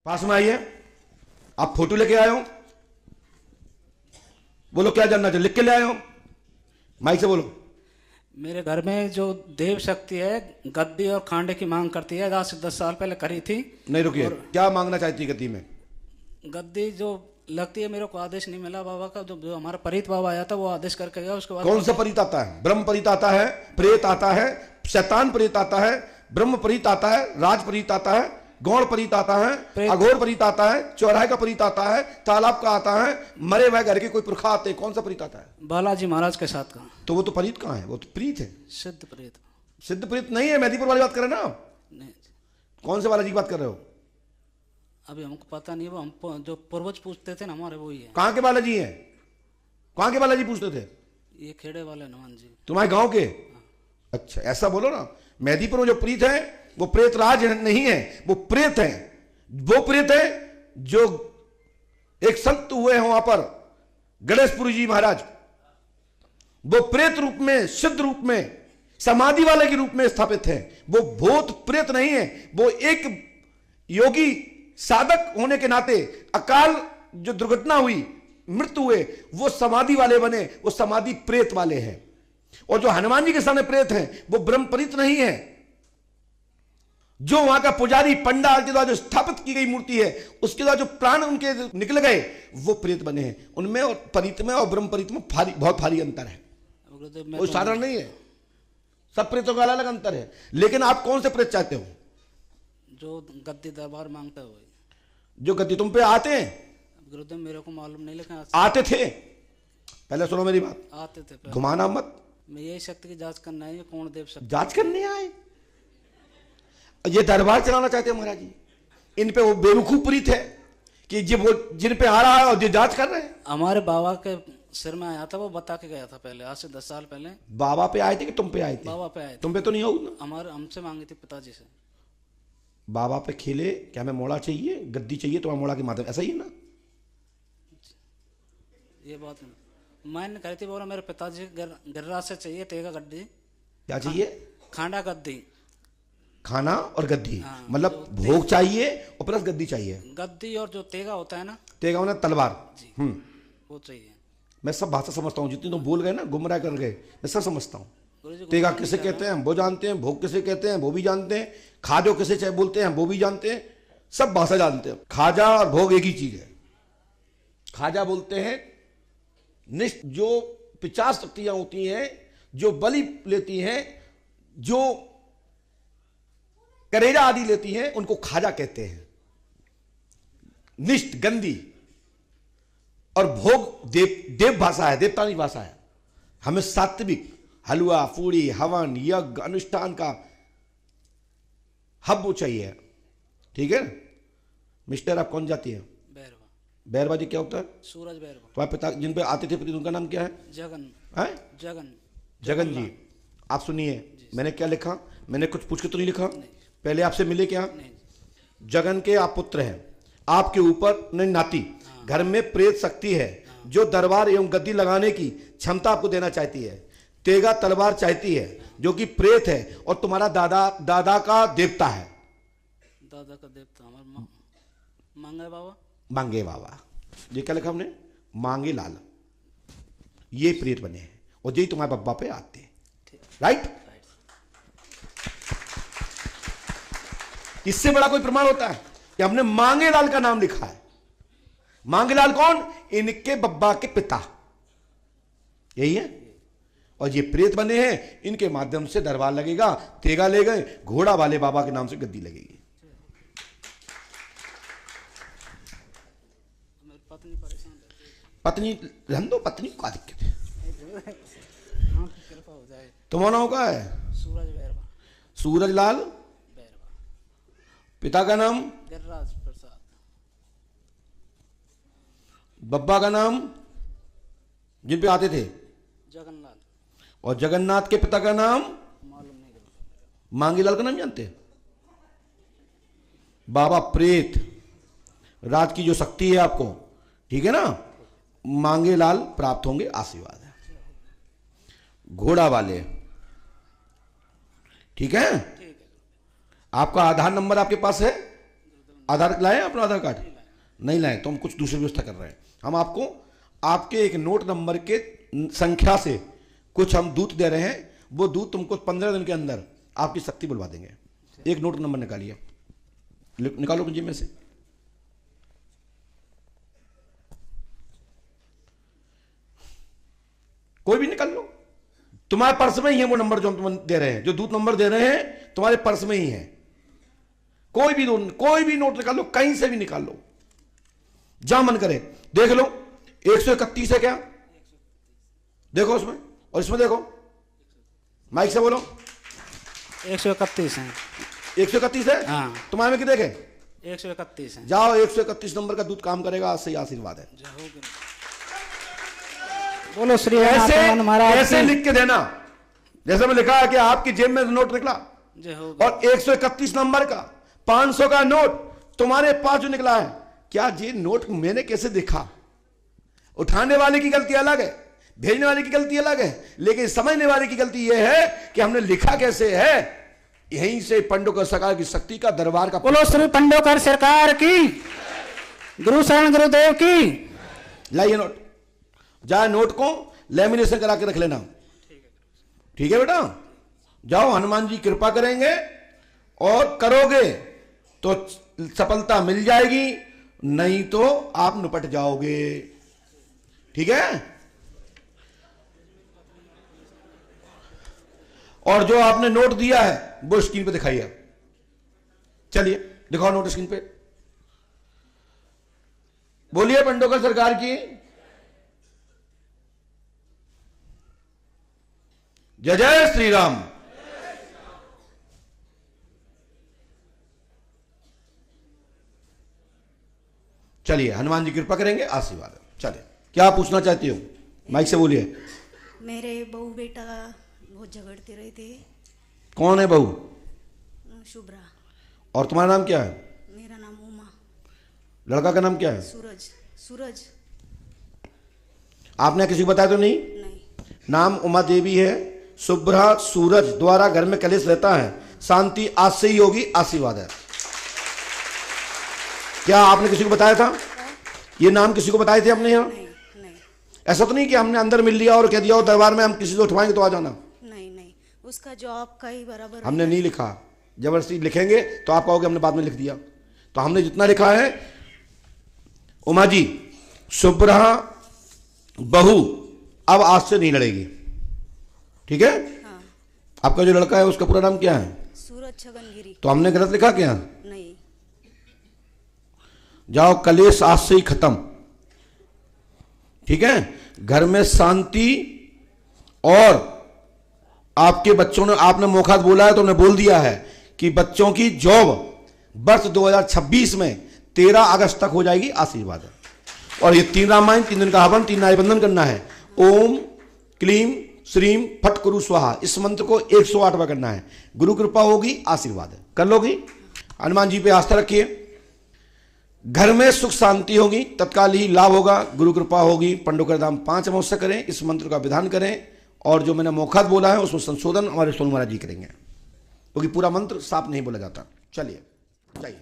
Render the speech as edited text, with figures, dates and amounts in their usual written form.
पास में आइए। आप फोटो लेके आए हो, बोलो क्या जानना चाहिए, लिख के ले आए हो, माइक से बोलो। मेरे घर में जो देव शक्ति है गद्दी और खांडे की मांग करती है, आज से 10 साल पहले करी थी। नहीं रुकिए, क्या मांगना चाहती है गद्दी में? गद्दी जो लगती है, मेरे को आदेश नहीं मिला बाबा का। जो हमारा परीत बाबा आया था वो आदेश करके गया। उसके बाद कौन सा परीत आता है? ब्रह्म परीत आता है, प्रेत आता है, शैतान परीत आता है, ब्रह्म परीत आता है, राज परीत आता है, गौड़ परीत आता है, अघोर परीत आता है, चौराहे का परीत आता है, तालाब का आता है, मरे हुए घर के कोई पुरखा आते हैं। कौन सा परीत आता है? बालाजी महाराज के साथ का। तो वो तो परीत कहाँ है? वो तो प्रीत है, सिद्ध प्रेत। सिद्ध प्रीत नहीं है। मेहदीपुर वाली बात कर रहे हैं ना आप? नहीं, कौन से बालाजी की बात कर रहे हो? अभी हमको पता नहीं, वो हम जो पूर्वज पूछते थे ना हमारे वही है। कहाँ के बालाजी हैं? कहाँ के बालाजी पूछते थे? ये खेड़े वाले हनुमान जी। तुम्हारे गांव के? अच्छा, ऐसा बोलो ना। मेहदीपुर में जो प्रीत है वो प्रेत राज नहीं है, वो प्रेत है। वो प्रेत है जो एक संत हुए हैं वहां पर, गणेशपुरी जी महाराज। वो प्रेत रूप में, सिद्ध रूप में, समाधि वाले के रूप में स्थापित है। वो भूत प्रेत नहीं है, वो एक योगी साधक होने के नाते अकाल जो दुर्घटना हुई, मृत्यु हुए, वो समाधि वाले बने, वो समाधि प्रेत वाले हैं। और जो हनुमान जी के सामने प्रेत हैं वो ब्रह्मपरीत नहीं है। जो वहां का पुजारी पंडाल के द्वारा जो स्थापित की गई मूर्ति है, उसके द्वारा जो प्राण उनके निकल गए, वो प्रेत बने हैं। उनमें और परीत में और ब्रह्मपरीत में बहुत भारी अंतर है, वो साधारण नहीं है। सब प्रेतों का अलग अलग अंतर है। लेकिन आप कौन से प्रेत चाहते हो? जो गद्दी दरबार मांगता है वही। जो गद्दी तुम पे आते हैं? गुरुदेव मेरे को मालूम नहीं, लेकिन आते थे। पहले सुनो मेरी बात, आते थे। घुमाना मत। मैं यही शक्ति की जांच करना है, कौन देव शक्ति जांच करने आए? ये दरबार चलाना चाहते हैं महाराज जी। इन पे वो बेवकूफ प्रीत है कि जिन पे आ रहा है और जो जांच कर रहे हैं। हमारे बाबा के सिर में आया था, वो बता के गया था पहले, आज से 10 साल पहले। बाबा पे आए थे कि तुम पे आए थे? बाबा पे आए थे। तुम पे तो नहीं होगा ना? हमारे हमसे मांगी थी पिताजी से। बाबा पे खेले क्या हमें मोड़ा चाहिए, गद्दी चाहिए, तुम्हारा मोड़ा के माध्यम, ऐसा ही है ना? ये बात मैंने कही थी, बोला मेरे पिताजी गिर्रा से चाहिए तेगा गद्दी। क्या चाहिए? खांडा गद्दी। खाना और गद्दी, हाँ, मतलब भोग चाहिए और प्लस गद्दी चाहिए। गद्दी और जो तेगा होता है ना, तेगा होना तलवार, वो चाहिए। मैं सब भाषा समझता हूँ, जितनी तुम बोल गए ना, गुमराह कर गए, मैं सब समझता हूँ। गुरुजी तेगा किसे कहते हैं वो जानते हैं, भोग किसे कहते हैं वो भी जानते हैं, खाजो किसे चाहे बोलते हैं वो भी जानते हैं, सब भाषा जानते हैं। खाजा और भोग एक ही चीज है। खाजा बोलते हैं निष्ठ, जो 50 शक्तियां होती हैं, जो बलि लेती हैं, जो करेजा आदि लेती हैं, उनको खाजा कहते हैं। निष्ठ गंदी और भोग देव भाषा है, देवतानी भाषा है। हमें सात्विक हलवा पूड़ी हवन यज्ञ अनुष्ठान का हब चाहिए, ठीक है? मिस्टर आप कौन जाती है? बैरवा। बैरवा जी क्या होता है? सूरज बैरवा। तुम्हारे पिता जिन पे आते थे प्रीत, उनका नाम क्या है? जगन है? जगन। जगन जी। आप सुनिए, मैंने क्या लिखा? मैंने कुछ पूछ के तो नहीं लिखा? पहले आपसे मिले क्या? जगन के आप पुत्र हैं, आपके ऊपर नहीं नाती, घर में प्रेत शक्ति है जो दरबार एवं गद्दी लगाने की क्षमता आपको देना चाहती है। तेगा तलवार चाहती है जो कि प्रेत है और तुम्हारा दादा का देवता है। दादा का देवता हमारा मांगे बाबा। मांगे बाबा, ये क्या लिखा हमने? मांगे लाल। ये प्रेत बने हैं और यही तुम्हारे बब्बा पे आते हैं, राइट? इससे बड़ा कोई प्रमाण होता है कि हमने मांगे लाल का नाम लिखा है। मांगे लाल कौन? इनके बब्बा के पिता, यही है। और ये प्रेत बने हैं, इनके माध्यम से दरबार लगेगा, तेगा ले गए, घोड़ा वाले बाबा के नाम से गद्दी लगेगी। पत्नी परेशान, पत्नी रहने दो, पत्नी को क्या दिक्कत है? कृपा हो जाए। तुम्हारा नाम क्या है? सूरज बैरवा। सूरज लाल। बैरवा। पिता का नाम? गिरिराज प्रसाद। बब्बा का नाम जिन पे आते थे? जगन्नाथ। और जगन्नाथ के पिता का नाम? मालूम नहीं। मांगीलाल का नाम जानते? बाबा प्रेत राज की जो शक्ति है आपको, ठीक है ना, मांगेलाल प्राप्त होंगे, आशीर्वाद है। घोड़ा वाले, ठीक है? आपका आधार नंबर आपके पास है? आधार लाए अपना आधार कार्ड? नहीं लाए तो हम कुछ दूसरी व्यवस्था कर रहे हैं। हम आपको आपके एक नोट नंबर के संख्या से कुछ हम दूत दे रहे हैं, वो दूत तुमको 15 दिन के अंदर आपकी शक्ति बुलवा देंगे। एक नोट नंबर निकालिए, निकालो मुझे में से। कोई भी निकाल लो, तुम्हारे पर्स में ही है वो नंबर जो हम तुम्हें दे रहे हैं, जो दूत नंबर दे रहे हैं तुम्हारे पर्स में ही है। कोई भी नोट निकाल लो, कहीं से भी निकाल लो, जहां मन करे। देख लो 131 है क्या? देखो उसमें, और इसमें देखो, माइक से बोलो। 131 है। 131 है? हाँ। तुम्हारे में कितने के? 131 है। जाओ, 131 नंबर का दूत काम करेगा, आज से आशीर्वाद है। बोलो श्री ऐसे महाराज ऐसे लिख के देना, जैसे मैं लिखा है कि आपकी जेब में नोट निकला, जय हो। और 131 नंबर का 500 का नोट तुम्हारे पास जो निकला है, क्या ये नोट मैंने कैसे देखा? उठाने वाले की गलती अलग है, भेजने वाले की गलती अलग है, लेकिन समझने वाले की गलती यह है कि हमने लिखा कैसे है। यहीं से पंडोकर सरकार की शक्ति का दरबार का। बोलो श्री पंडोकर सरकार की, गुरु शरण गुरुदेव की। लाइए नोट, जाए नोट को लेमिनेशन करा के रख लेना। ठीक है बेटा, जाओ, हनुमान जी कृपा करेंगे और करोगे तो सफलता मिल जाएगी, नहीं तो आप निपट जाओगे। ठीक है? और जो आपने नोट दिया है वो स्क्रीन पे दिखाइए। चलिए दिखाओ नोट स्क्रीन पे। बोलिए पंडोकर सरकार की जय। जय श्री राम। चलिए, हनुमान जी कृपा करेंगे, आशीर्वाद है। चलिए, क्या पूछना चाहती हो? माइक से बोलिए। मेरे बहू बेटा बहुत झगड़ते रहते। कौन है बहू? शुभ्रा। और तुम्हारा नाम क्या है? मेरा नाम उमा। लड़का का नाम क्या है? सूरज। सूरज। आपने किसी को बताया तो नहीं? नहीं। नाम उमा देवी है, शुभ्रा सूरज द्वारा घर में कलेश रहता है, शांति आज से ही होगी, आशीर्वाद है। क्या आपने किसी को बताया था? ये नाम किसी को बताए थे आपने यहाँ? नहीं नहीं ऐसा तो नहीं कि हमने अंदर मिल लिया और कह दिया दरबार में हम किसी को उठवाएंगे तो आ जाना? नहीं नहीं, उसका जॉब का ही बराबर। हमने नहीं लिखा, जबरदस्ती लिखेंगे तो आप कहोगे हमने बाद में लिख दिया। तो हमने जितना लिखा है, उमा जी शुभ्रा बहू अब आज से नहीं लड़ेगी। ठीक है? हाँ। आपका जो लड़का है उसका पूरा नाम क्या है? सूरज छगनगिरी। तो हमने गलत लिखा क्या? नहीं। जाओ, कलेश आज से ही खत्म। ठीक है? घर में शांति, और आपके बच्चों ने, आपने मौका बोला है तो हमने बोल दिया है कि बच्चों की जॉब वर्ष 2026 में 13 अगस्त तक हो जाएगी, आशीर्वाद है। और ये 3 रामायण, 3 दिन का हवन, 3 नारीबंधन करना है। ओम क्लीम श्रीम फट कुरु स्वाहा, इस मंत्र को 108 बार करना है। गुरु कृपा होगी, आशीर्वाद है। कर लोगी? हनुमान जी पे आस्था रखिए, घर में सुख शांति होगी, तत्काल ही लाभ होगा, गुरु कृपा होगी। पंडोकर धाम 5 अमावस्या करें, इस मंत्र का विधान करें, और जो मैंने मौखा बोला है उसमें संशोधन हमारे सोनू महाराज जी करेंगे, क्योंकि पूरा मंत्र साफ नहीं बोला जाता। चलिए जाइए।